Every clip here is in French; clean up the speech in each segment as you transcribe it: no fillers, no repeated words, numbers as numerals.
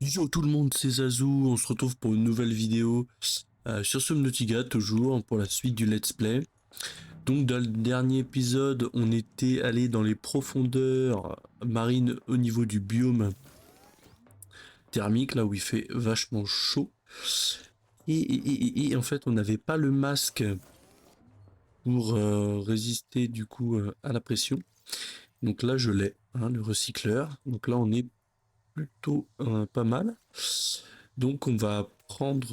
Yo tout le monde, c'est Zazou, on se retrouve pour une nouvelle vidéo sur Subnautica, toujours pour la suite du let's play. Donc dans le dernier épisode, on était allé dans les profondeurs marines au niveau du biome thermique, là où il fait vachement chaud. Et en fait, on n'avait pas le masque pour résister du coup à la pression. Donc là, je l'ai, hein, le recycleur. Donc là, on est plutôt pas mal. Donc on va prendre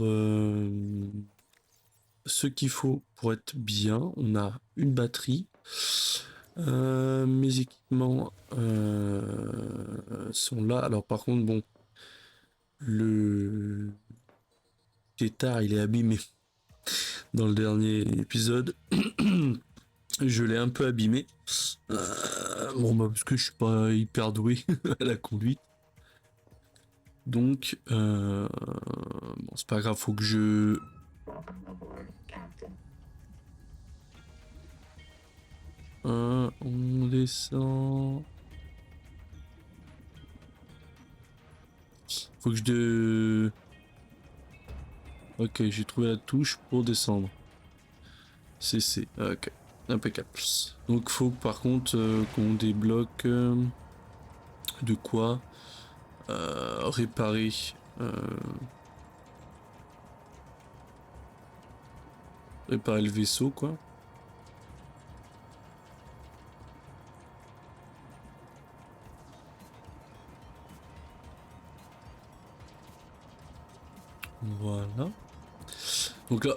ce qu'il faut pour être bien. On a une batterie. Mes équipements sont là. Alors par contre, bon, le tétard, il est abîmé dans le dernier épisode. Je l'ai un peu abîmé. Bon, bah, parce que je suis pas hyper doué à la conduite. Donc, bon, c'est pas grave, faut que je... on descend... Faut que je... Ok, j'ai trouvé la touche pour descendre. CC, ok, impeccable. Donc faut par contre qu'on débloque de quoi réparer euh, réparer le vaisseau quoi. Voilà. Donc là,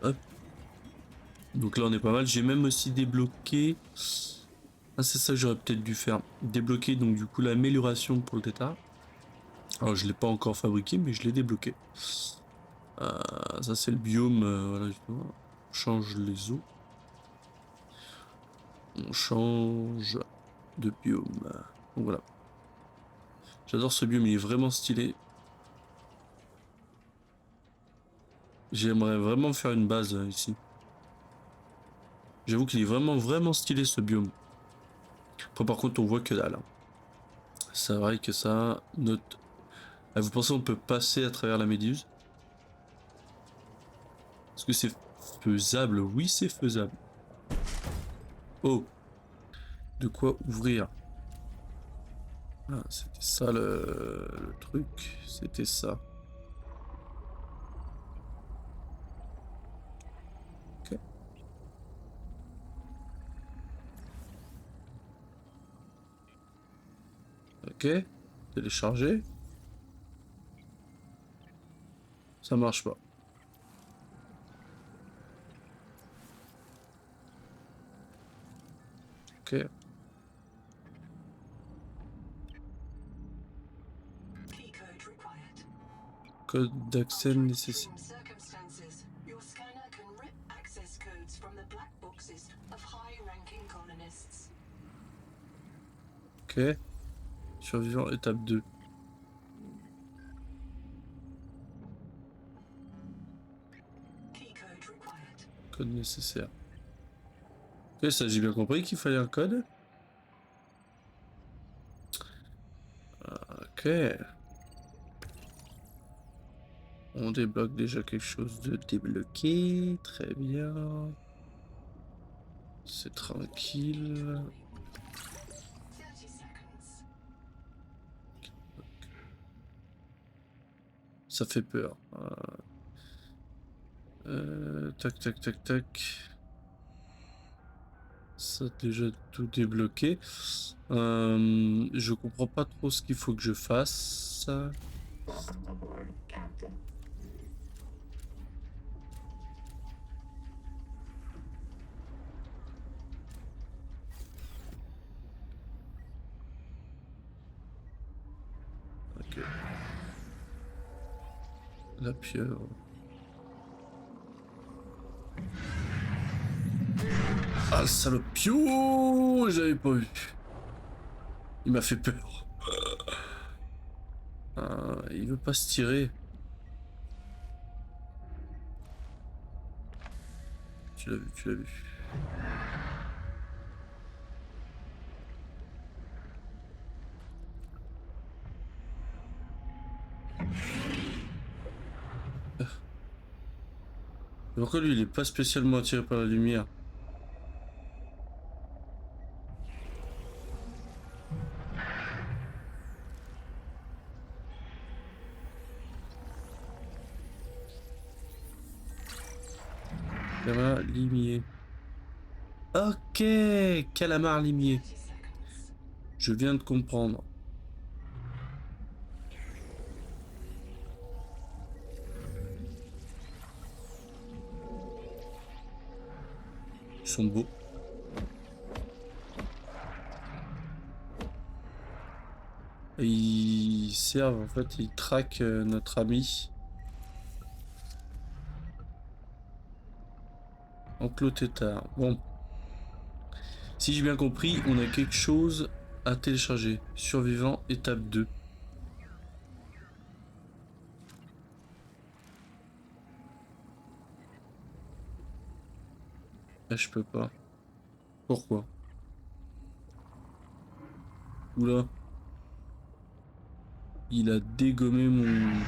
hop. Donc là on est pas mal. J'ai même aussi débloqué. Ah c'est ça que j'aurais peut-être dû faire. Débloquer donc du coup l'amélioration pour le tétard. Alors je l'ai pas encore fabriqué mais je l'ai débloqué. Ça c'est le biome. Voilà justement. On change les eaux. On change de biome. Donc voilà. J'adore ce biome, il est vraiment stylé. J'aimerais vraiment faire une base ici. J'avoue qu'il est vraiment stylé ce biome. Après, par contre, on voit que dalle, hein. C'est vrai que ça note. Ah, vous pensez qu'on peut passer à travers la méduse? Est-ce que c'est faisable? Oui, c'est faisable. Oh, de quoi ouvrir? Ah, c'était ça le truc. C'était ça. Ok. Ok. Télécharger. Ça marche pas. Ok. Code d'accès nécessaire. Ok. Survivant étape 2. Code nécessaire. Ok, ça j'ai bien compris qu'il fallait un code. Ok. On débloque déjà quelque chose de débloqué. Très bien. C'est tranquille. Ça fait peur. Tac, tac, tac, tac. Ça déjà tout débloqué. Je comprends pas trop ce qu'il faut que je fasse. Ok. La pieuvre. Ah, le salopio! J'avais pas vu. Il m'a fait peur. Il veut pas se tirer. Tu l'as vu, tu l'as vu. Pourquoi lui, il est pas spécialement attiré par la lumière? Calamar limier. Ok, calamar limier. Je viens de comprendre. Ils sont beaux. Et ils servent, en fait, ils traquent notre ami. Enclos tétard. Bon. Si j'ai bien compris, on a quelque chose à télécharger. Survivant, étape 2. Là, je peux pas. Pourquoi? Oula. Il a dégommé mon...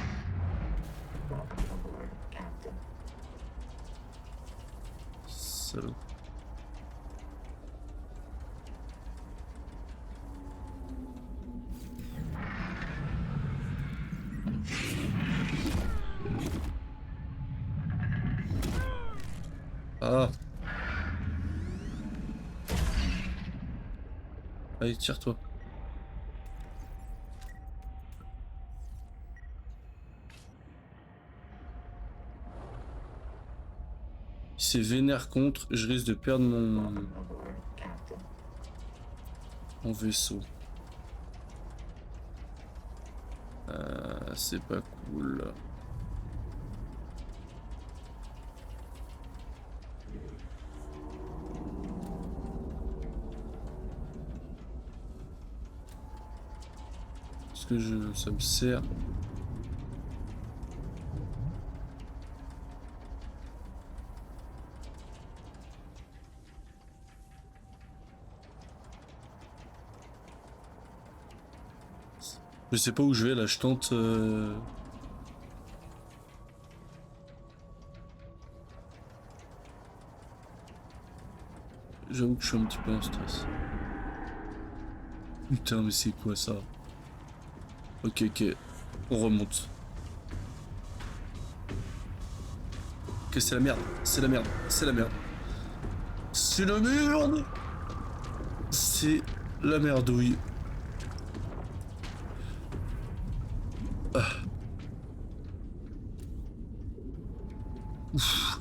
Salaud. Ah. Allez, tire-toi. Il s'est vénère contre, je risque de perdre mon vaisseau. C'est pas cool. Parce que ça me sert. Je sais pas où je vais là, je tente. J'avoue que je suis un petit peu en stress. Putain, mais c'est quoi ça? Ok, ok. On remonte. Ok, c'est la merde. C'est la merde. C'est la merde. C'est la merde! C'est la merdouille. Ah. Ouf.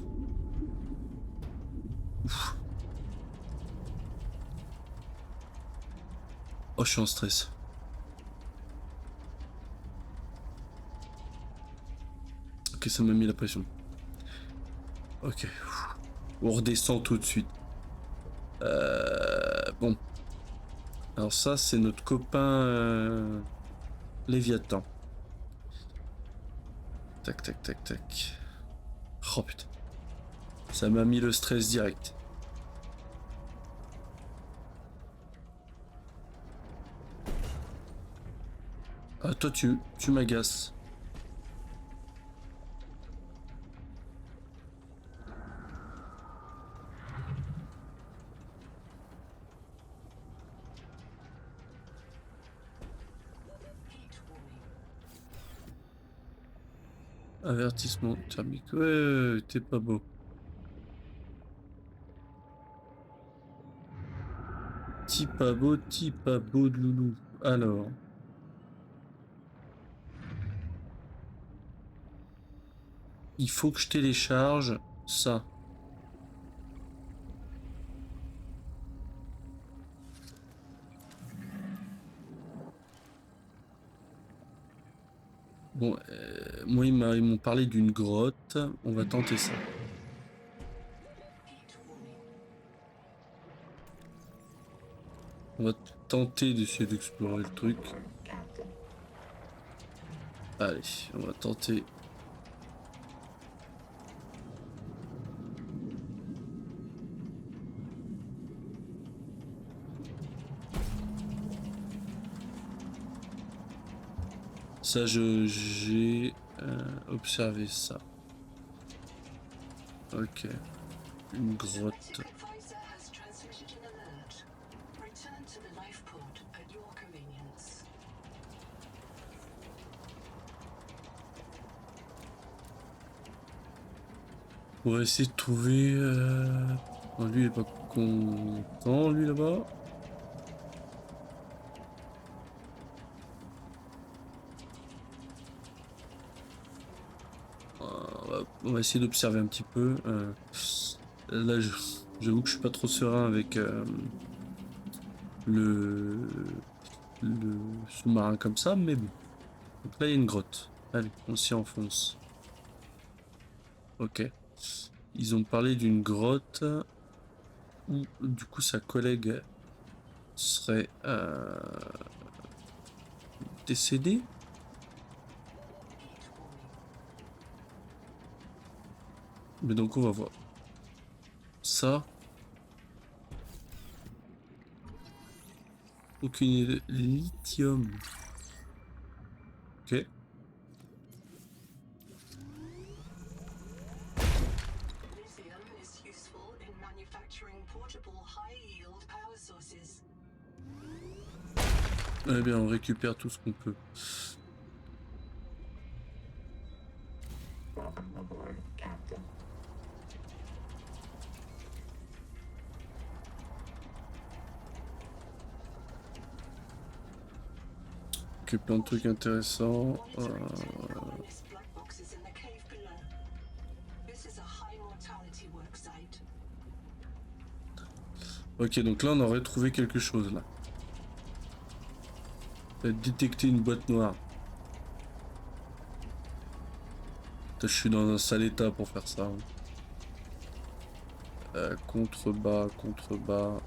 Ouf. Oh, je suis en stress. Ok, ça m'a mis la pression. Ok. On redescend tout de suite. Bon. Alors ça, c'est notre copain Léviathan. Tac, tac, tac, tac. Oh putain. Ça m'a mis le stress direct. Ah, toi, tu m'agaces. Avertissement thermique. Ouais, t'es pas beau. T'es pas beau de loulou. Alors. Il faut que je télécharge ça. Bon, moi, ils m'ont parlé d'une grotte. On va tenter ça. On va tenter d'essayer d'explorer le truc. Allez, on va tenter. Ça, j'ai observé ça. Ok. Une grotte. On va essayer de trouver... non, lui, il est pas content, lui, là-bas. On va essayer d'observer un petit peu. Là, j'avoue que je suis pas trop serein avec le, le sous-marin comme ça, mais bon. Donc là, il y a une grotte. Allez, on s'y enfonce. Ok. Ils ont parlé d'une grotte où, du coup, sa collègue serait décédée. Mais donc, on va voir. Ça, aucune idée. Lithium. Ok. Eh bien, on récupère tout ce qu'on peut. Ok, plein de trucs intéressants. Ok, donc là, on aurait trouvé quelque chose, là. Détecter une boîte noire. Putain, je suis dans un sale état pour faire ça, hein. Contrebas, contrebas.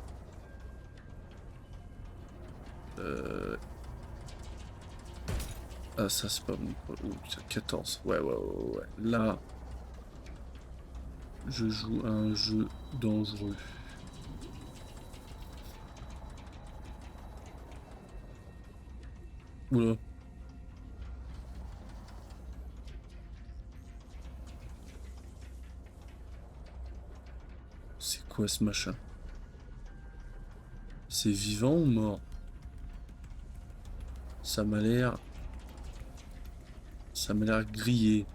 Ah, ça, c'est pas bon. Oh, putain, 14. Ouais, ouais, ouais, ouais. Là, je joue à un jeu dangereux. Oula. C'est quoi ce machin? C'est vivant ou mort? Ça m'a l'air... Ça m'a l'air grillé.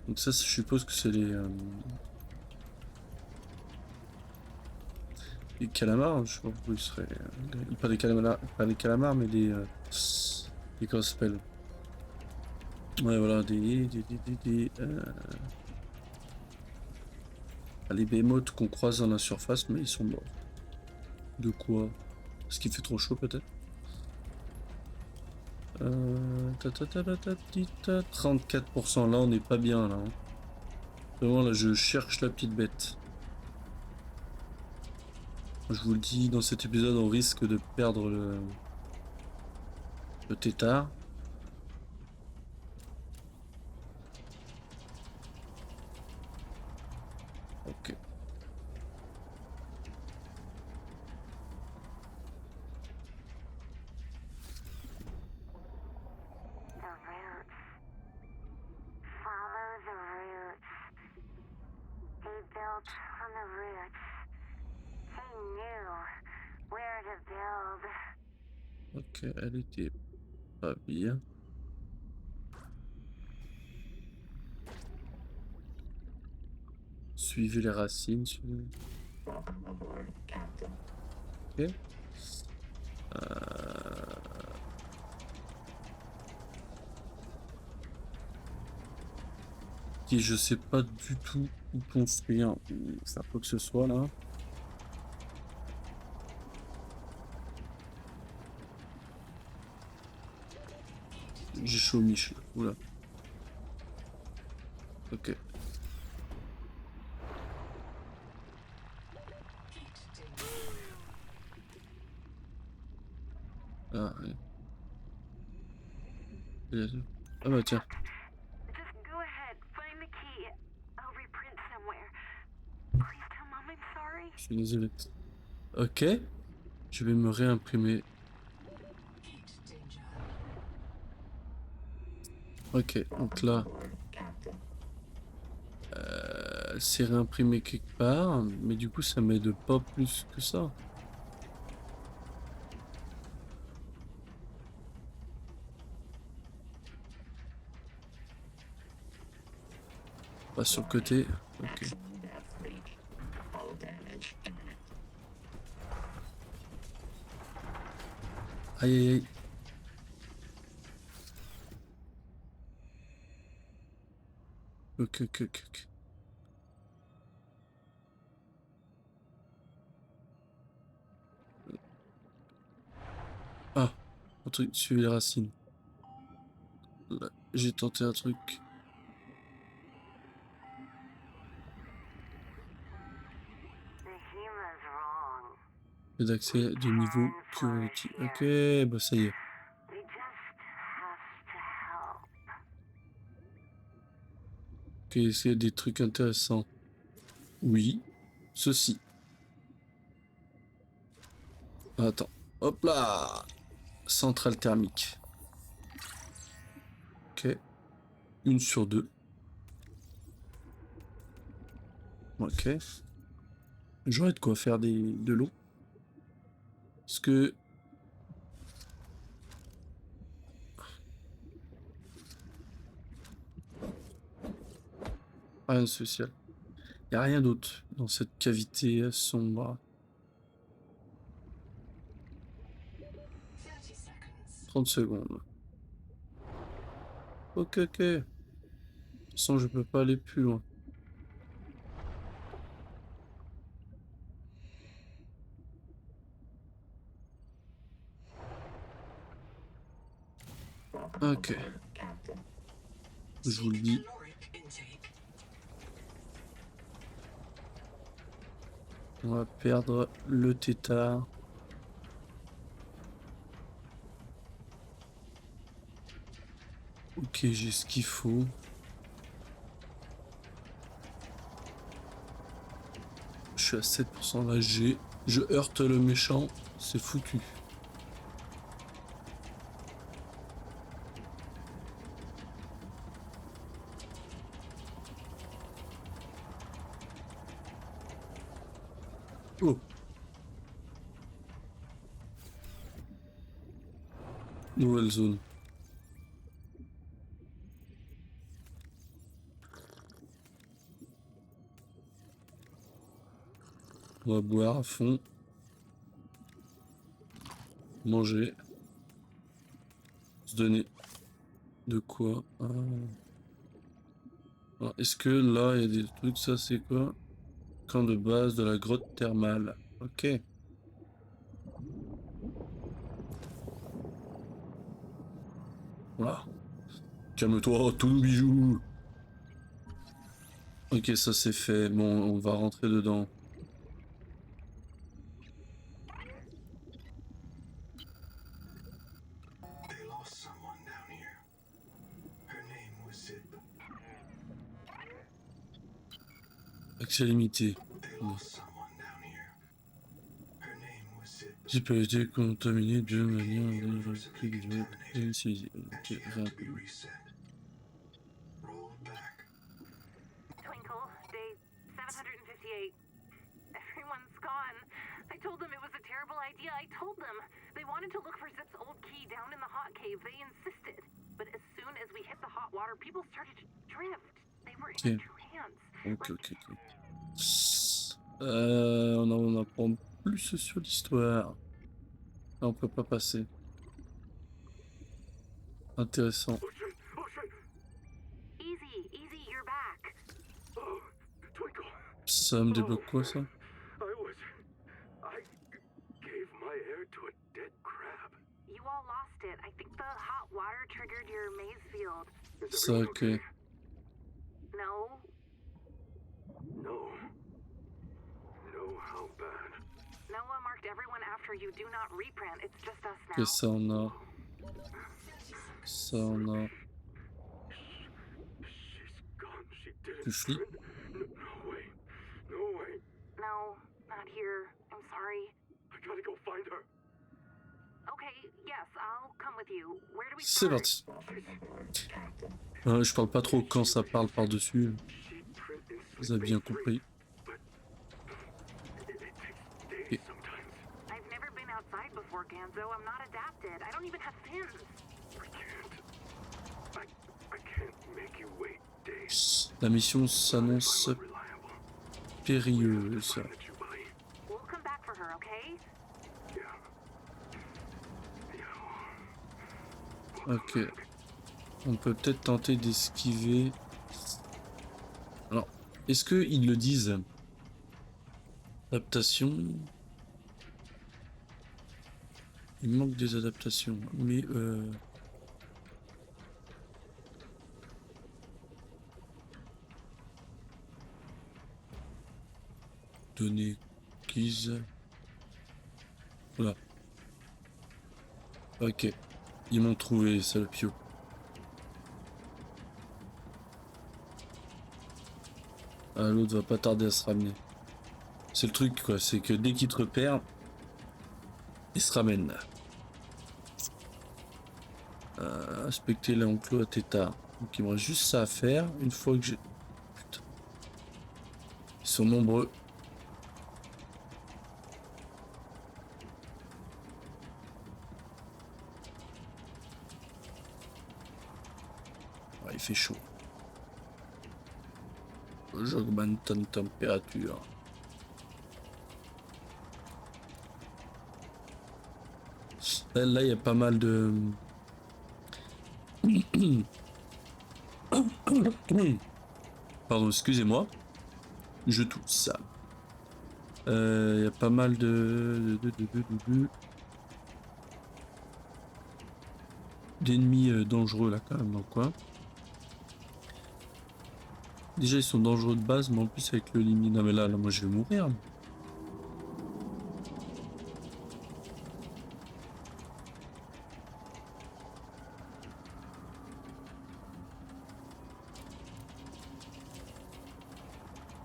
Donc ça, je suppose que c'est les calamars. Je sais pas pourquoi ils seraient... pas les calamars, mais les comment ça s'appelle? Ouais, voilà, les bémotes qu'on croise dans la surface, mais ils sont morts. De quoi? Parce qu'il fait trop chaud, peut-être? 34%, là on n'est pas bien là, hein. Vraiment là je cherche la petite bête. Je vous le dis, dans cet épisode on risque de perdre le tétard. Ok. Ok, elle était pas bien. Suivez les racines. Ok. Et je sais pas du tout où construire ou faire quoi que ce soit là. J'ai chaud Mich. Oula. Ok. Ah, ouais. Ah bah tiens. Je suis désolé. Ok. Je vais me réimprimer. Ok, donc là, c'est réimprimé quelque part, mais du coup, ça m'aide pas plus que ça. Pas sur le côté. Ok. Aïe aïe aïe. Ok, ok, ok, ok. Ah, un truc, suivez les racines. Là, j'ai tenté un truc. D'accès de niveau Purity. Ok, bah ça y est. Ok, c'est des trucs intéressants. Oui, ceci. Attends. Hop là! Centrale thermique. Ok. 1/2. Ok. J'aurais de quoi faire de l'eau. Parce que... Rien de spécial. Y a rien d'autre dans cette cavité sombre. 30 secondes. Ok, ok. De toute façon, je peux pas aller plus loin. Ok. Je vous le dis. On va perdre le tétard. Ok, j'ai ce qu'il faut. Je suis à 7% là. Je heurte le méchant. C'est foutu. Oh, nouvelle zone. On va boire à fond. Manger. Se donner de quoi. Est-ce que là, il y a des trucs, ça c'est quoi? Camp de base de la grotte thermale. Ok. Voilà. Calme-toi, tous nos bijoux. Ok, ça c'est fait. Bon, on va rentrer dedans. Accès limité. Bon. J'ai pas été contaminé de manière inutilisée. Ok, réimprimé. Twinkle, day 758. Everyone's gone. I told them it was a terrible idea. I told them. They wanted to look for Zip's old key down in the hot cave. They insisted. But as soon as we hit the hot water, people started to drift. They were in a Ok, trance. ok, ok, ok. On apprend plus sur l'histoire. Là, on peut pas passer. Intéressant. Easy, easy, you're back. Oh, Twinkle. Ça me débloque quoi, ça? I gave my air to a dead crab. You all lost it. I think the hot water triggered your maze field. Is Ça, everyone ok. okay? No, No. No, how bad? Noah marked everyone after you. Do not reprint. It's just us Ok, now. ça on a. Ça on a. She's gone. She didn't Tu flippes? print. No way. No way. No, not here. I'm sorry. I gotta go find her. Okay, yes, I'll come with you. Where do we C'est start? parti. Je parle pas trop quand ça parle par-dessus. Sheet print in Vous avez bien compris. but it takes days Okay. sometimes. I've never been outside before, Ganzo. I'm not adapted. I don't even have fins. I can't make you wait days. La mission s'annonce Reliable. périlleuse. Find the Jubilee. We'll come back for her, okay? Yeah. Ok. On peut peut-être tenter d'esquiver. Alors, est-ce qu'ils le disent? Adaptation. Il manque des adaptations. Mais données acquises. Voilà. Ok. Ils m'ont trouvé, salopio. Ah, l'autre va pas tarder à se ramener. C'est le truc, quoi. C'est que dès qu'il te repère, il se ramène. Inspecter l'enclos à tétard. Donc il me reste juste ça à faire. Une fois que j'ai... Putain. Ils sont nombreux. Il fait chaud. J'augmente la température. Là, il y a pas mal de... Pardon, excusez-moi. Je tousse. Il y a pas mal d'ennemis dangereux là quand même dans le coin. Déjà ils sont dangereux de base, mais en plus avec le limite. Non mais là moi je vais mourir.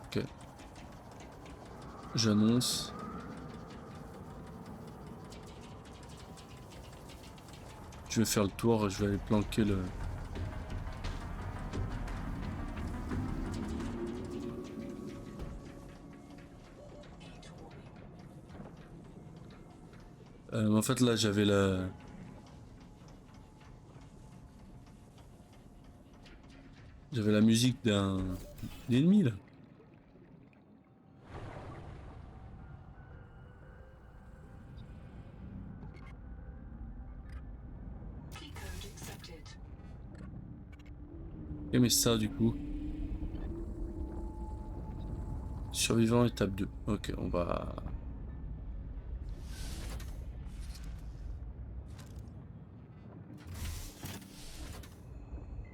Ok. J'annonce. Je vais faire le tour, je vais aller planquer le... En fait là j'avais la... J'avais la musique d'un ennemi là. Et mais ça du coup. Survivant étape 2. Ok, on va...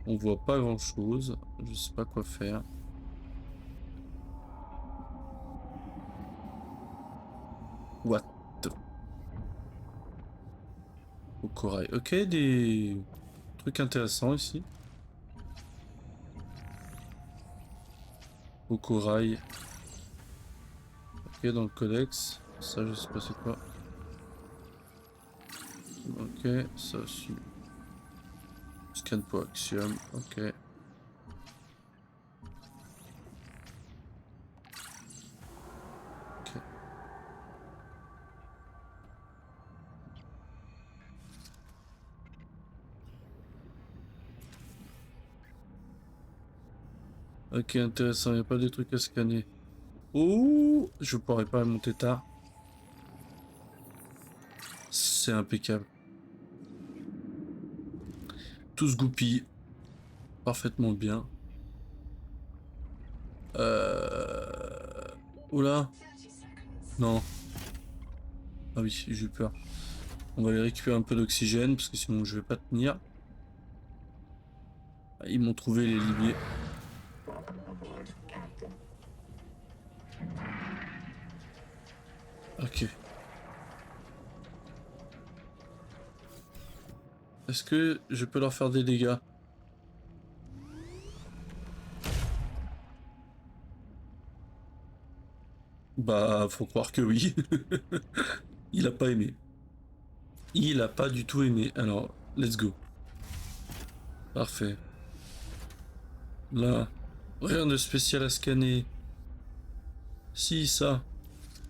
On voit pas grand chose. Je sais pas quoi faire. What? Au corail. Ok, des trucs intéressants ici. Au corail. Ok, dans le codex. Ça, je sais pas c'est quoi. Ok, ça aussi. Scan pour axiom. Ok. Ok. Ok, intéressant. Il n'y a pas des trucs à scanner. Oh, je pourrais pas monter tard. C'est impeccable. Tout se goupille parfaitement bien. Oula. Non. Ah oui, j'ai eu peur. On va aller récupérer un peu d'oxygène parce que sinon je vais pas tenir. Ah, ils m'ont trouvé les limiers. Ok. Est-ce que je peux leur faire des dégâts? Bah, faut croire que oui. Il a pas aimé. Il a pas du tout aimé. Alors, let's go. Parfait. Là, rien de spécial à scanner. Si, ça.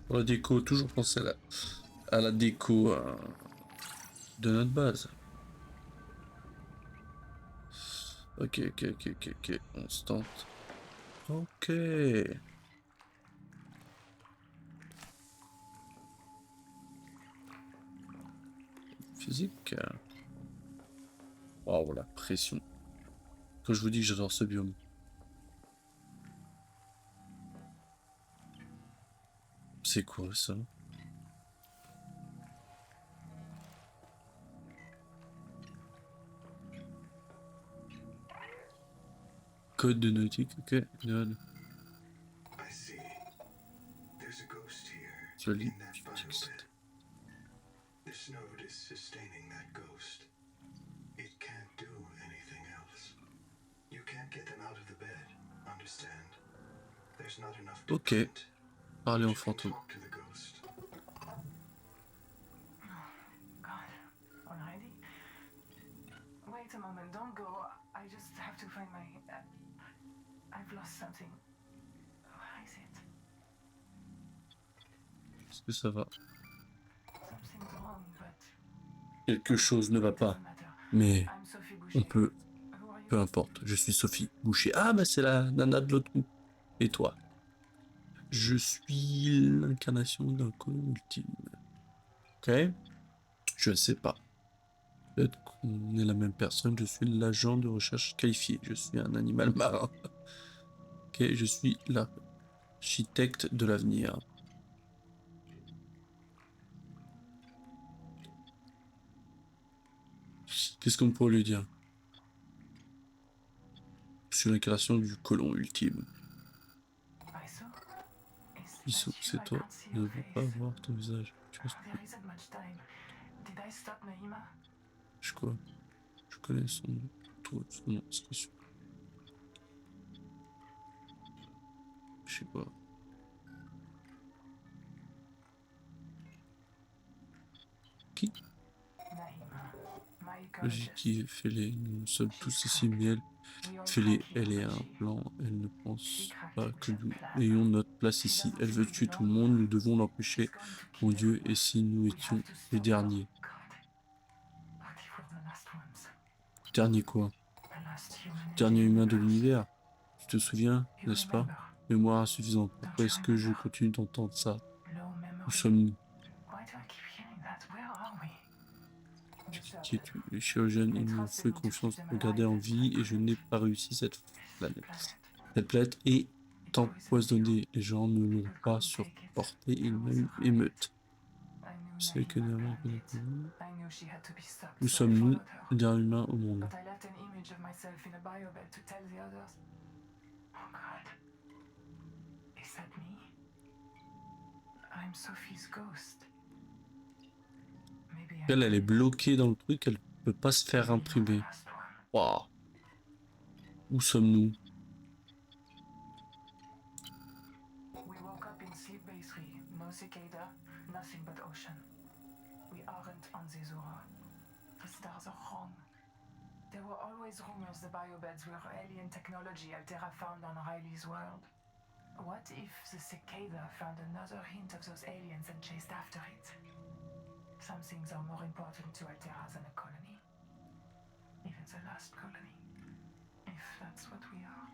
Pour la déco, toujours penser à la déco de notre base. Ok, ok, ok, ok, ok. On se tente. Ok. Physique. Waouh, la pression. Quand je vous dis que j'adore ce biome. C'est quoi ça? Code de nautique, ok. Node. I see. There's a ghost here Solide. in that biobed. This node is sustaining that ghost. It can't do anything else. You can't get them out of the bed, understand? There's not enough to Ok. print. Parler en You can fantôme. talk to the ghost. God, already? Wait a moment, don't go. I just have to find my. I've lost something. Where is it? Est-ce que ça va? Something's wrong, but Quelque chose ne va it pas. doesn't matter. Mais I'm Sophie on Boucher. peut. Who are you? Peu importe. Je suis Sophie Boucher. Ah, bah c'est la nana de l'autre coup. Et toi? Je suis l'incarnation d'un colon ultime. Ok? Je ne sais pas. Peut-être qu'on est la même personne. Je suis l'agent de recherche qualifié. Je suis un animal marin. Ok, je suis l'architecte de l'avenir. Qu'est-ce qu'on pourrait lui dire? Je suis l'incarnation du colon ultime. Iso? Is Issou, that you? c'est I toi. can't see Je your ne veux pas face. voir ton visage. Tu penses There isn't much time. Did I stop Naïma? je quoi? Je connais son nom. Son nom, inscription. Je sais pas. Qui? Naïma. My Logique ecologist. qui fait les. Nous sommes She's tous ici, cracked. mais elle We all fait crack les. here, Elle est but un plan. Elle ne pense cracked pas it que with nous a plan. ayons notre place She ici. doesn't Elle think veut we tuer tout belong le monde. here. Nous devons She's l'empêcher. going to Mon kill Dieu, everyone. et si nous We étions have to les stop her. derniers? God. What if we're the last ones? Dernier quoi? The last human in Dernier the humain de universe. l'univers. Tu te souviens, You n'est-ce pas? remember? Mémoire insuffisante. Pourquoi Don't you est-ce que je remember? continue d'entendre ça? Low Où memory. sommes-nous? Why do I keep hearing that? Where are we? Qui es-tu? Les chirurgiens, ils m'ont fait confiance pour garder en vie et je n'ai pas réussi cette planète. Cette planète est empoisonnée. Les gens ne l'ont pas supporté. Il y a eu émeute. C'est que où sommes-nous, le dernier humain au monde? But I left an image of myself in a biobed to tell the others. Oh God. Is that me? I'm Sophie's ghost. Maybe Elle est bloquée dans le truc, elle peut pas se faire I'm not the imprimer. last one. Waouh. Où sommes-nous? We woke up in Sleep Bay 3. No cicada, nothing but ocean. We aren't on Zezura. The stars are wrong. There were always rumors the biobeds were alien technology Altera found on Riley's world. What if the cicada found another hint of those aliens and chased after it? Some things are more important to Altera than a colony. Even the last colony. If that's what we are.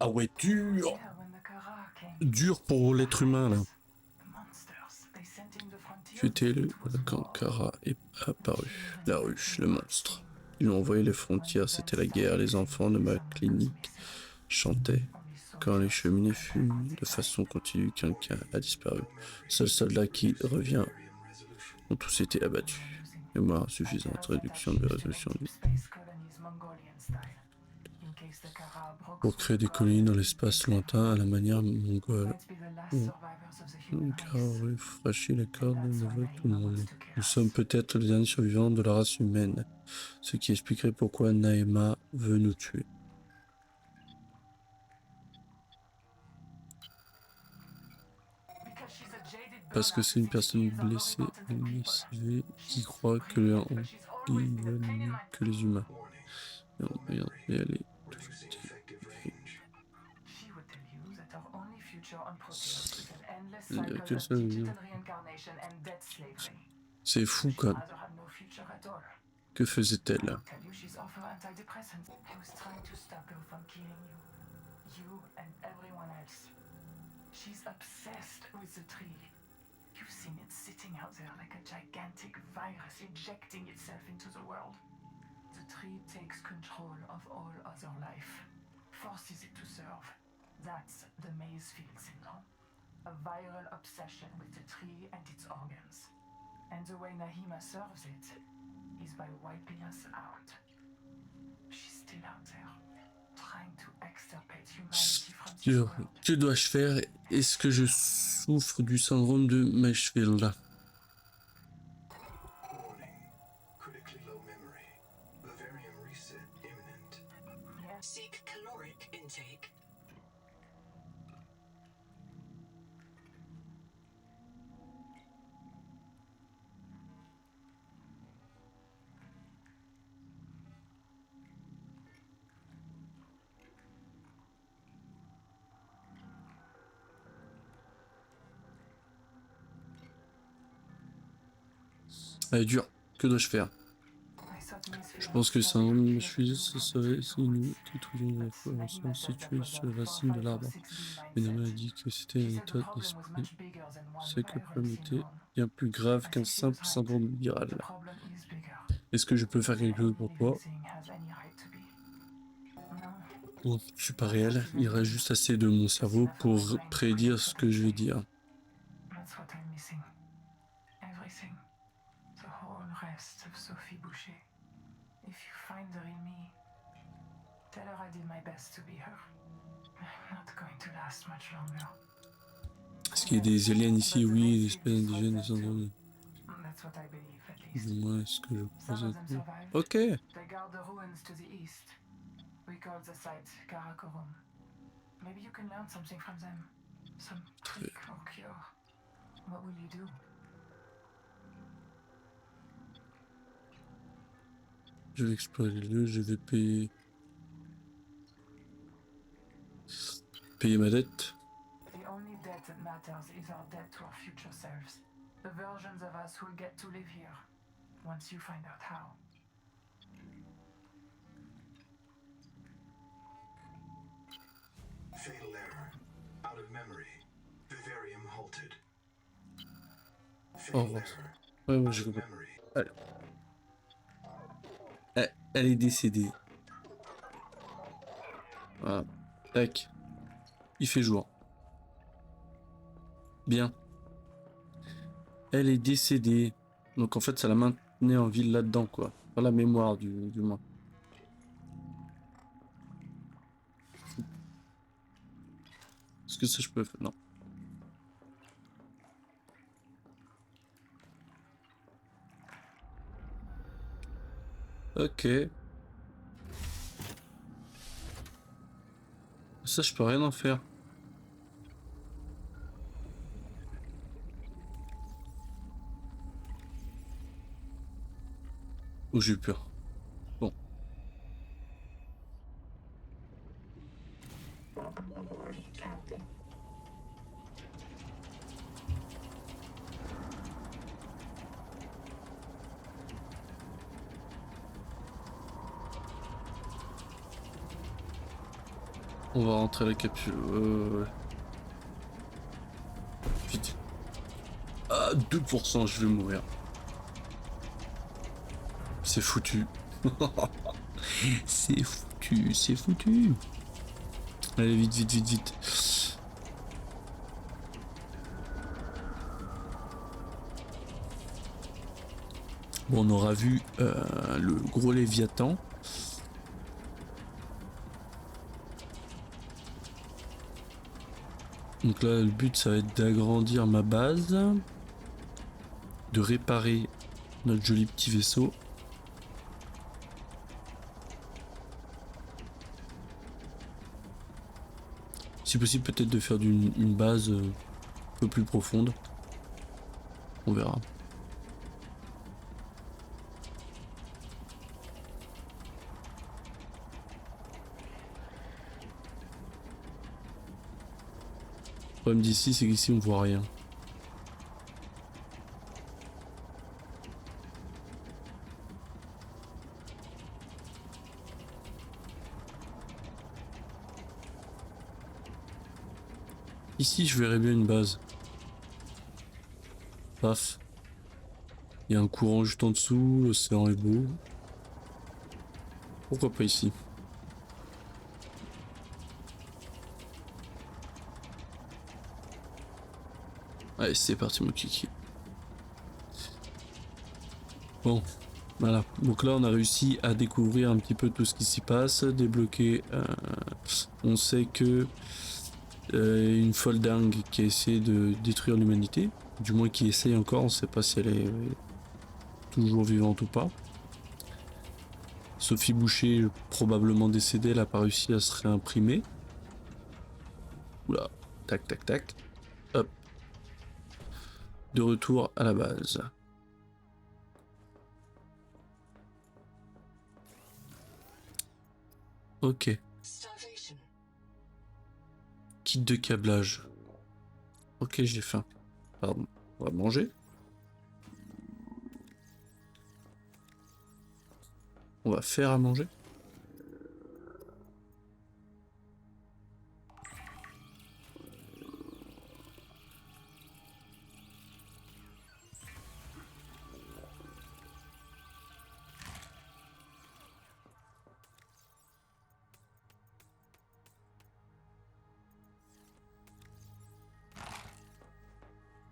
Ah ouais, dur. Yeah, when the Kara came. Dur pour l'être humain là. The monsters, they sent in the frontiers. Tu étais le It was quand war. Kara est apparu. La ruche, le monstre. Ils ont envoyé les frontières, c'était la guerre. Les enfants de ma clinique chantaient. Quand les cheminées fument de façon continue, quelqu'un a disparu. Seul soldat qui revient ont tous été abattus. Mémoire suffisante, réduction de résolution. Pour créer des colonies dans l'espace lointain à la manière mongole. Car aurait franchi les cordes de tout le monde. Nous sommes peut-être les derniers survivants de la race humaine, ce qui expliquerait pourquoi Naïma veut nous tuer. Because she's a jaded parce que c'est une personne blessée et lessive qui croit que les handies veulent mieux que les humains. Et on regarde, et elle est Reducing effective range. She would tell you that our only future on Proteus is an endless Il y a cycle que of ça, digital reincarnation and death slavery. c'est fou quand même. Either have no future at all. Que faisait-elle? I will tell you she's off her antidepressants. I was trying to stop her from killing you. You and everyone else. She's obsessed with the tree. You've seen it sitting out there like a gigantic virus injecting itself into the world. The tree takes control of all other life, forces it to serve. That's the Maysfield syndrome. A viral obsession with the tree and its organs. And the way Nahima serves it is by wiping us out. She's still out there, trying to extirpate humanity from this world. Que dois-je faire? Est-ce que je souffre du syndrome de Maysfield? Warning. Critically low memory. Vivarium reset imminent. Yes. Seek caloric intake. Elle est dure. Que dois-je faire? Je pense que le syndrome de Maysfield, ce serait si nous détruisions la formation située sur les racines de l'arbre. Benjamin a dit que c'était une méthode d'esprit. C'est que le problème était bien plus grave qu'un simple syndrome viral. Est-ce que je peux faire quelque chose pour toi? Bon, je suis pas réel. Il reste juste assez de mon cerveau pour prédire ce que je vais dire. That's what I'm missing. Everything. The whole rest of Sophie Boucher. If you find her in me, tell her I did my best to be her. I'm not going to last much longer. Est-ce qu'il y a des aliens ici? Oui, des espèces indigènes, des syndromes. That's what I believe, at least. Du moins, est-ce que je Some crois of them survived. Ok. They guard the ruins to the east. We call the site Karakorum. Maybe you can learn something from them. Some trick or cure. What will you do? Je vais explorer les lieux, je vais payer ma dette. The only debt that matters is our debt to our future selves. The versions of us who'll get to live here. Once you find out how. Fatal error. Out of memory. Vivarium halted. Fatal revoir. error. Ouais, ouais, Out j'ai of compris. memory. Elle est décédée. Voilà. Tac. Il fait jour. Bien. Elle est décédée. Donc en fait, ça la maintenait en vie là-dedans, quoi. Pas la mémoire, du moins. Est-ce que ça, je peux faire? Non. Ok. Ça, je peux rien en faire. Oh, j'ai eu peur. Bon. On va rentrer à la capsule. Vite. Ah, 2%, je vais mourir. C'est foutu. C'est foutu, c'est foutu. Allez, vite, vite, vite, vite. Bon, on aura vu le gros Léviathan. Donc là, le but, ça va être d'agrandir ma base, de réparer notre joli petit vaisseau. Si possible, peut-être de faire une base un peu plus profonde. On verra. Le problème d'ici, c'est qu'ici on voit rien. Ici, je verrais bien une base. Paf. Il y a un courant juste en dessous, l'océan est beau. Pourquoi pas ici? Allez, c'est parti mon kiki. Bon, voilà. Donc là, on a réussi à découvrir un petit peu tout ce qui s'y passe, débloquer. On sait que une folle dingue qui a essayé de détruire l'humanité, du moins qui essaye encore, on sait pas si elle est toujours vivante ou pas. Sophie Boucher, probablement décédée, elle a pas réussi à se réimprimer. Oula, tac tac tac. Hop. De retour à la base. Ok. Starvation. Kit de câblage. Ok, j'ai faim. Pardon. On va manger. On va faire à manger.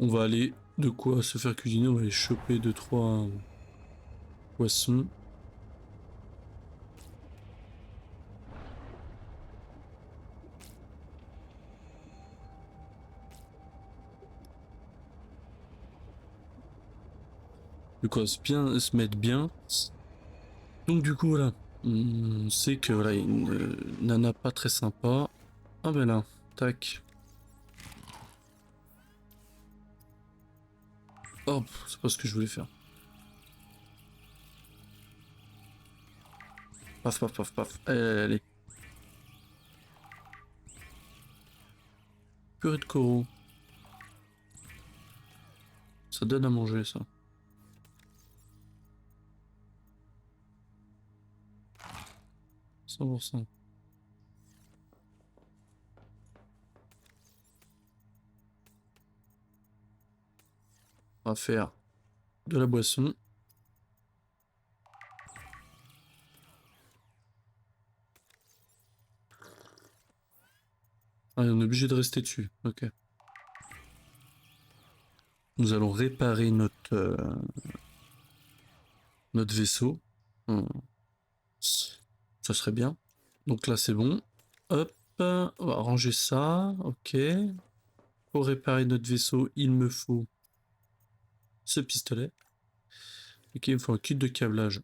On va aller de quoi se faire cuisiner. On va aller choper 2-3 poissons. De quoi se mettre bien. Donc du coup voilà. On sait que voilà, il y a une nana pas très sympa. Ah ben là, tac. Oh, c'est pas ce que je voulais faire. Paf, paf, paf, paf. Allez, allez, allez. Purée de coraux. Ça donne à manger, ça. %. On va faire de la boisson. Ah, on est obligé de rester dessus. Ok. Nous allons réparer notre vaisseau. Hmm. Ça serait bien. Donc là, c'est bon. Hop. On va ranger ça. Ok. Pour réparer notre vaisseau, il me faut ce pistolet. Ok, il me faut un kit de câblage.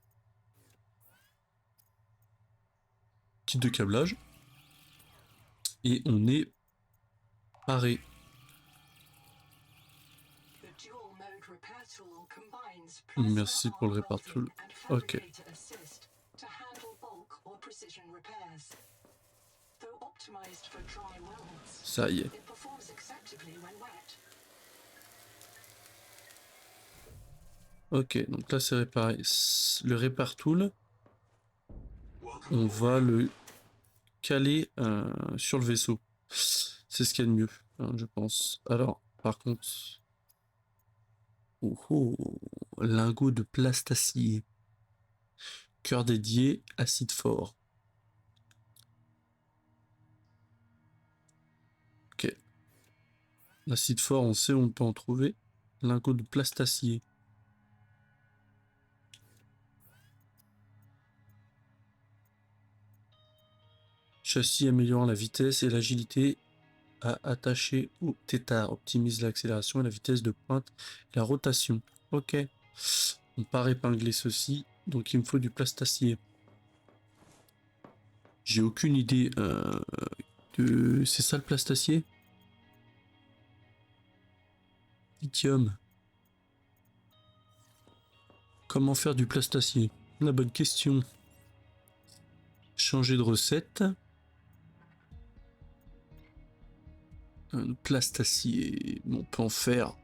Kit de câblage. Et on est paré. The dual mode repair tool combines Merci plasma pour le armor répar tool. welding and Ok. fabricator assist to handle bulk or precision repairs. Though optimized for dry welds, Ça y est. it performs acceptably when wet. Ok, donc là c'est réparé. Le répar tool, on va le caler sur le vaisseau. C'est ce qu'il y a de mieux, hein, je pense. Alors, par contre... Oh, oh, lingot de plastacier. Cœur dédié, acide fort. Ok. L'acide fort, on sait où on peut en trouver. Lingot de plastacier. Châssis améliorant la vitesse et l'agilité à attacher au tétard. Optimise l'accélération et la vitesse de pointe et la rotation. Ok. On part épingler ceci. Donc il me faut du plastacier. J'ai aucune idée de... C'est ça le plastacier? Lithium. Comment faire du plastacier? La bonne question. Changer de recette. Un plastacier. Bon, on peut en faire.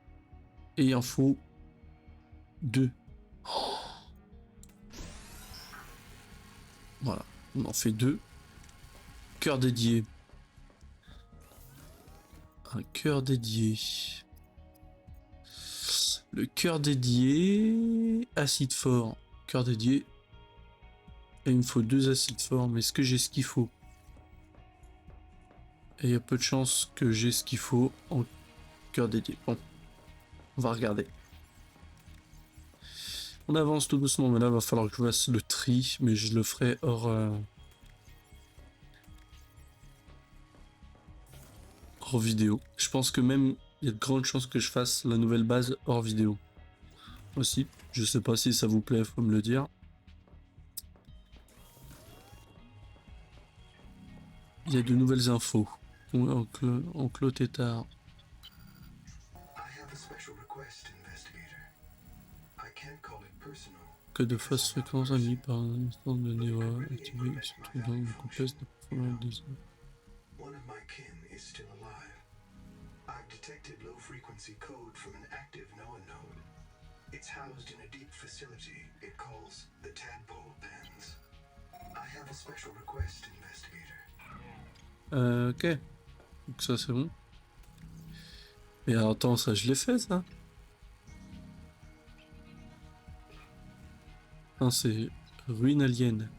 Et il en faut 2. Voilà, on en fait 2. Cœur dédié. Un cœur dédié. Le cœur dédié. Acide fort. Cœur dédié. Et il me faut 2 acides forts. Mais est-ce que j'ai ce qu'il faut? Et il y a peu de chances que j'ai ce qu'il faut en cœur dédié. Bon, on va regarder. On avance tout doucement, mais là, il va falloir que je fasse le tri. Mais je le ferai hors vidéo. Je pense que même, il y a de grandes chances que je fasse la nouvelle base hors vidéo. Aussi, je sais pas si ça vous plaît, faut me le dire. Il y a de nouvelles infos. Enclos Tétard. I have a special request, investigator. I can't call it personal. Que de fausses fréquences émises par un instant de Néo activé se trouve dans une complexe de profondeur des eaux. One of my kin is still alive. I've detected low-frequency code from an active NOAA node. It's housed in a deep facility it calls the Tadpole Pens. I have a special request, investigator. Ok. Donc ça c'est bon. Mais alors, attends, ça je l'ai fait ça. Non, c'est ruine alien.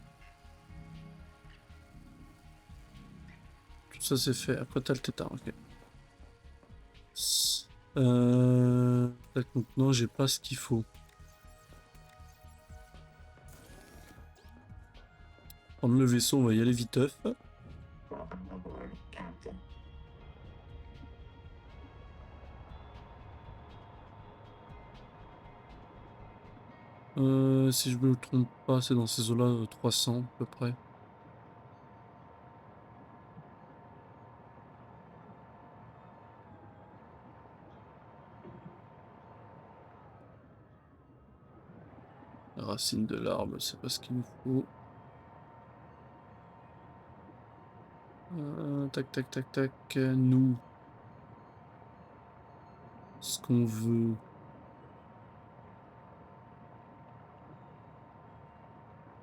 Tout ça c'est fait. Après t'as le tétard, ok. Donc non, j'ai pas ce qu'il faut. Prendre le vaisseau, on va y aller viteuf. Si je me trompe pas, c'est dans ces eaux-là, 300 à peu près. La racine de l'arbre, c'est pas ce qu'il nous faut. Tac, tac, tac, tac. Nous, ce qu'on veut.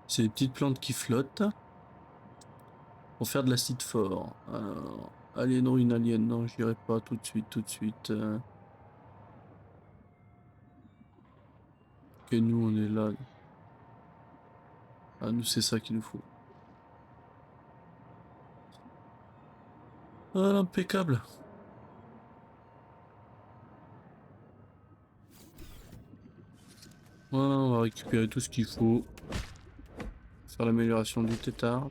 C'est des petites plantes qui flottent. Pour faire de l'acide fort. Alors, allez, non, une alien, non, j'irai pas tout de suite, tout de suite. Ok, nous, on est là. Ah, nous, c'est ça qu'il nous faut. Ah, impeccable. Voilà, on va récupérer tout ce qu'il faut. Faire l'amélioration du tétard.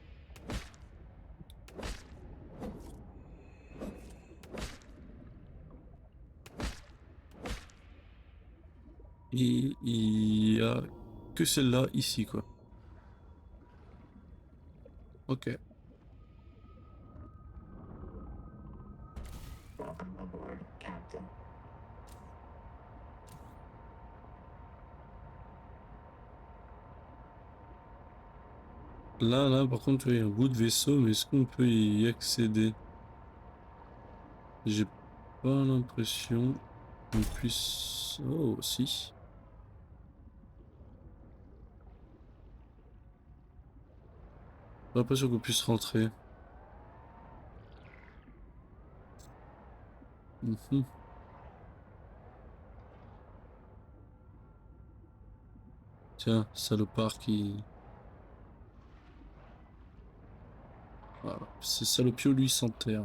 Et il y a que celle-là ici, quoi. Ok. Là, par contre, il y a un bout de vaisseau, mais est-ce qu'on peut y accéder? J'ai pas l'impression qu'on puisse... Oh, si. J'ai l'impression qu'on puisse rentrer. Mhm. Tiens, salopard qui... Voilà. C'est Salopio, lui, sans terre.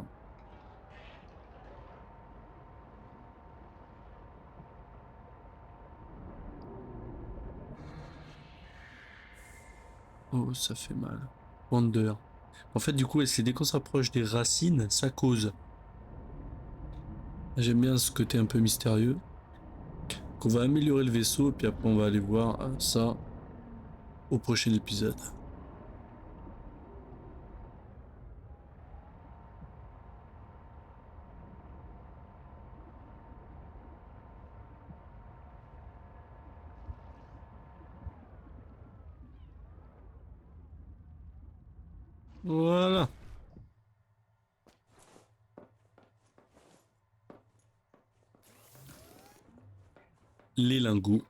Oh, ça fait mal. Wonder. En fait, du coup, c'est dès qu'on s'approche des racines, ça cause. J'aime bien ce côté un peu mystérieux. Qu'on va améliorer le vaisseau, et puis après, on va aller voir ça au prochain épisode. Voilà. Les lingots.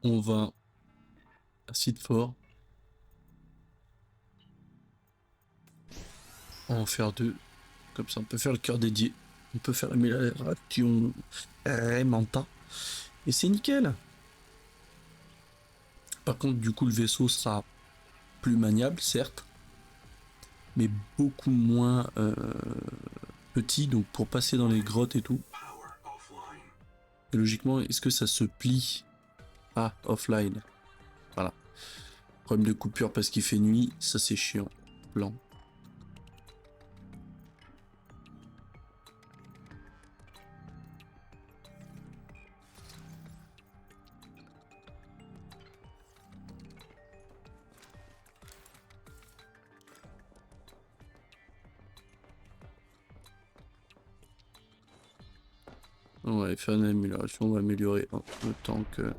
On va à Seedfort. On va en faire 2. Comme ça, on peut faire le cœur dédié. On peut faire l'amélioration Manta. Et c'est nickel. Par contre, du coup, le vaisseau sera plus maniable, certes. Mais beaucoup moins petit. Donc, pour passer dans les grottes et tout. Power offline. Et logiquement, est-ce que ça se plie? Ah, offline. Voilà. Problème de coupure parce qu'il fait nuit. Ça, c'est chiant. Blanc. On va faire une amélioration, on va améliorer le temps que...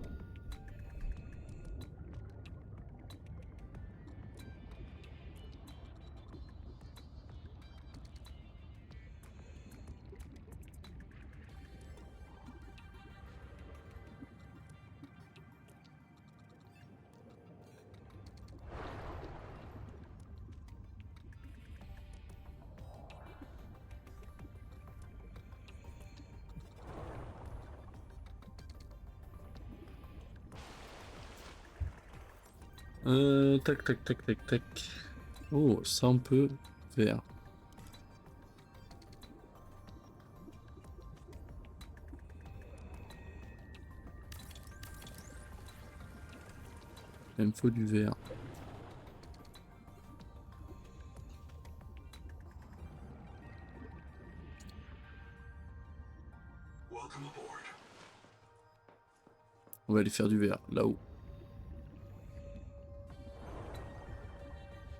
tac, tac, tac, tac, tac. Oh, ça on peut faire. Il me faut du verre. Welcome aboard. On va aller faire du verre, là-haut.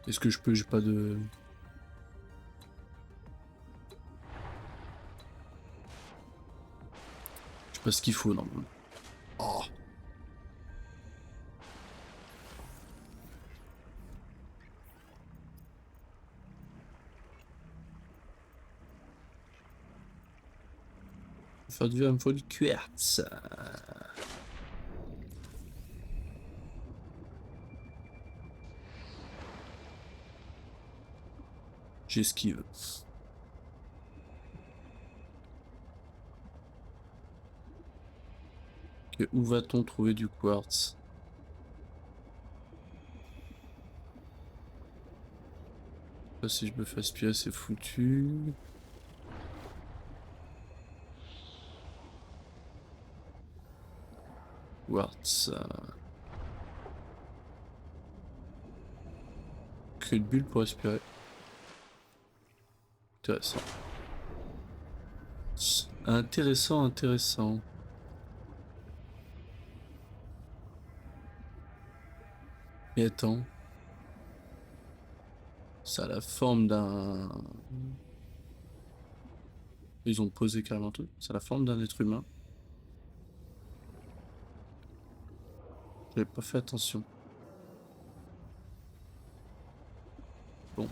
Est-ce que je peux? J'ai pas de... Je sais pas ce qu'il faut, normalement. Oh. Pour faire du verre, il me faut du quartz. J'esquive. Ok, où va-t-on trouver du quartz? Là, si je me fais aspirer, c'est foutu. Quartz. Que de bulles pour respirer. Intéressant. Intéressant, intéressant. Mais attends. Ça a la forme d'un... Ils ont posé carrément un truc. Ça a la forme d'un être humain. J'avais pas fait attention. Bon.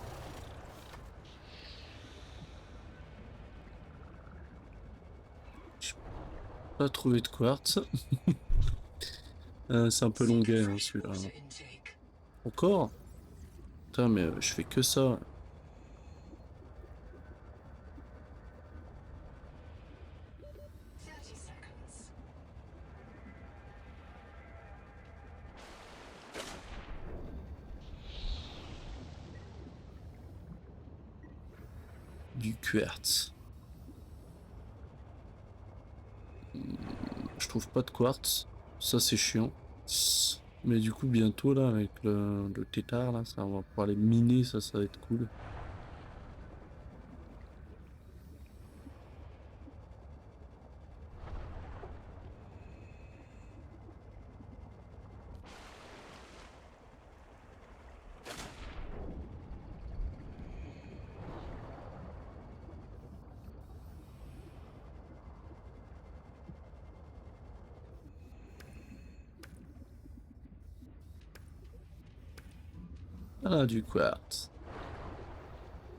J'ai pas trouvé de quartz. C'est un peu longuet hein, celui-là. Water intake. Encore? Putain, mais je fais que ça. 30 seconds. Du quartz. Je trouve pas de quartz. Ça, c'est chiant. Mais du coup, bientôt, là, avec le tétard, là, ça, on va pouvoir les miner. Ça va être cool. Ah, du quartz.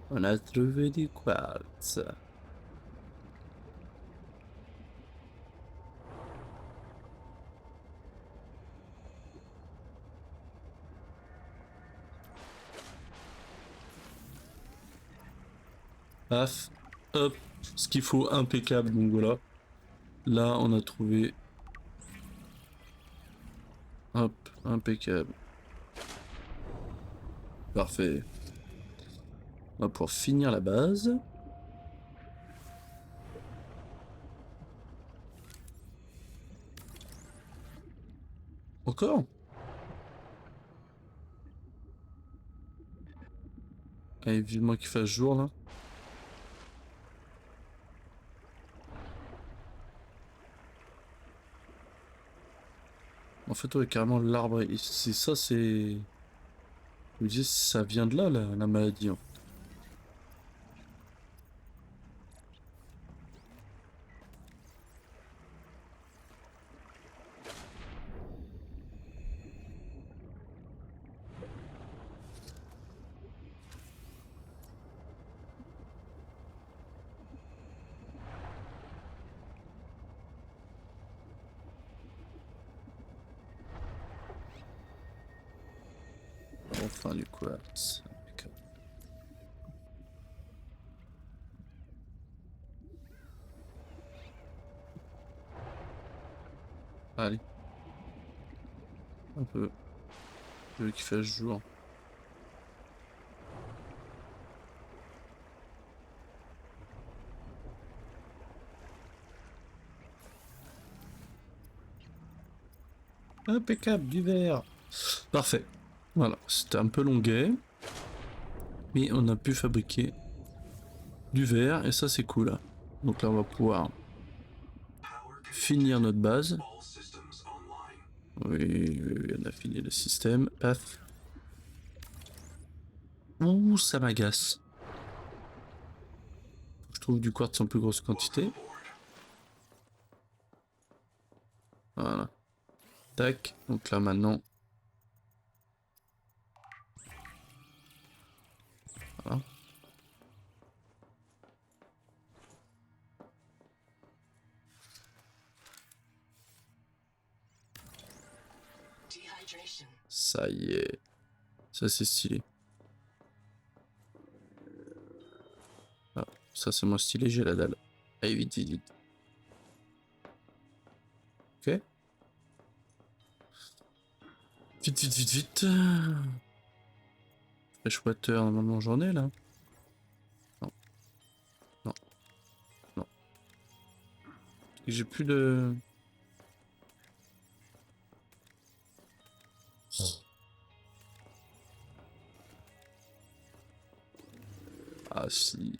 On a trouvé du quartz. Paf, hop, ce qu'il faut, impeccable. Donc voilà. Là, on a trouvé. Hop, impeccable. Parfait. On va pouvoir finir la base. Encore? Allez, vivement qu'il fasse jour là. En fait, ouais, carrément l'arbre. C'est ça, c'est. Je me disais, ça vient de là, la maladie, hein. Enfin, du quartz. Impeccable. Allez. Un peu. Je veux qu'il fasse jour. Impeccable, du verre. Parfait. Voilà, c'était un peu longuet. Mais on a pu fabriquer du verre et ça c'est cool. Donc là on va pouvoir finir notre base. All systems online. Oui, oui, oui, on a fini le système. Paf. Ouh, ça m'agace. Je trouve du quartz en plus grosse quantité. Voilà. Tac. Donc là maintenant. Voilà. Dehydration. Ça y est. Ça c'est stylé. Ah, ça c'est moins stylé, j'ai la dalle. Allez, vite, vite, vite. Ok. Vite, vite, vite, vite. Freshwater, normalement j'en ai là. Non. Non. Non. J'ai plus de... Ah si.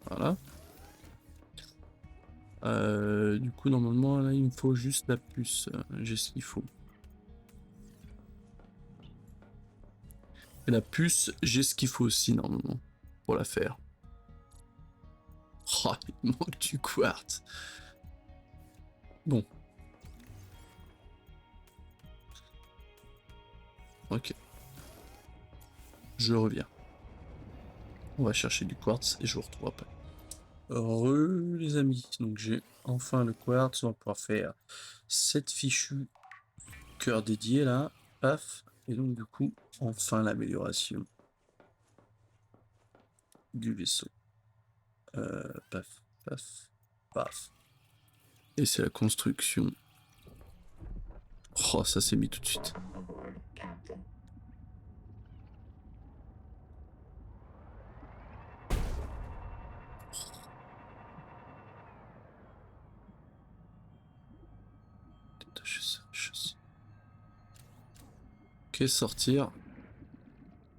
Voilà. Du coup, normalement, là, il me faut juste la puce. J'ai ce qu'il faut. Et la puce, j'ai ce qu'il faut aussi, normalement, pour la faire. Oh, il manque du quartz. Bon. Ok. Je reviens. On va chercher du quartz et je vous retrouve après. Heureux, les amis. Donc, j'ai enfin le quartz. On va pouvoir faire 7 fichus cœurs dédiés, là. Paf. Et donc, du coup, enfin l'amélioration du vaisseau. Paf, paf, paf. Et c'est la construction. Oh, ça s'est mis tout de suite. Détacher ça, chasse. Ok, sortir.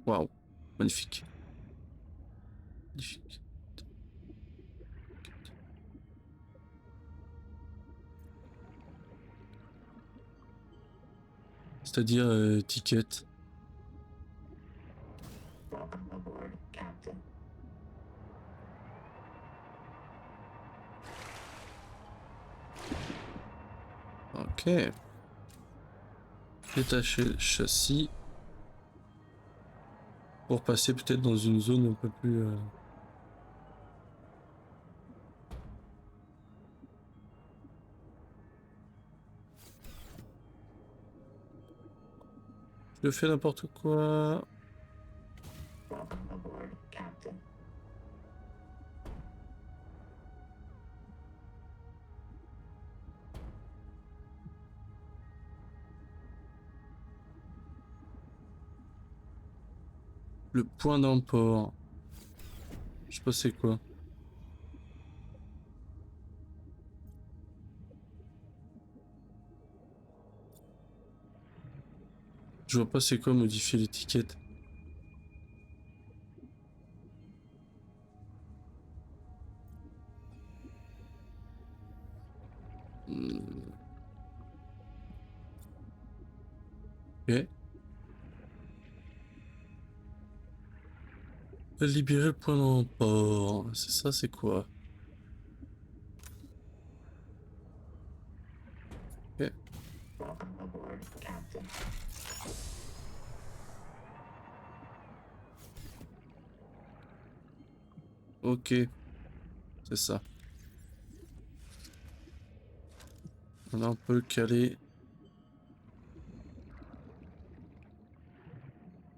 Waouh, magnifique. Magnifique. C'est-à-dire ticket. Ok. Détacher le châssis. Pour passer peut-être dans une zone un peu plus... Je fais n'importe quoi. Le point d'emport. Je sais pas c'est quoi. Je vois pas c'est quoi modifier l'étiquette. Ok. Libérer le point d'emport. C'est ça, c'est quoi? Ok. Ok. C'est ça. Là, on peut le caler.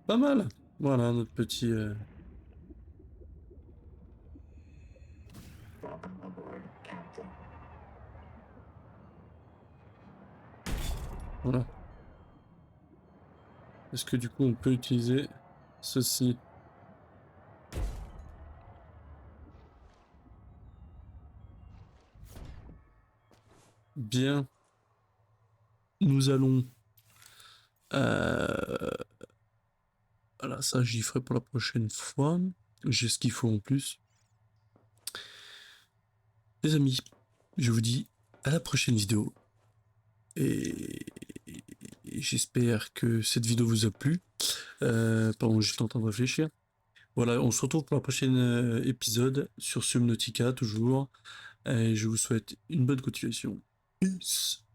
Pas mal. Voilà, notre petit... Voilà. Est-ce que du coup, on peut utiliser ceci? Bien. Nous allons... Voilà, ça, j'y ferai pour la prochaine fois. J'ai ce qu'il faut en plus. Les amis, je vous dis à la prochaine vidéo. Et j'espère que cette vidéo vous a plu. Pardon, j'étais en train de réfléchir. Voilà, on se retrouve pour la prochaine épisode sur Subnautica, toujours. Et je vous souhaite une bonne continuation. Peace.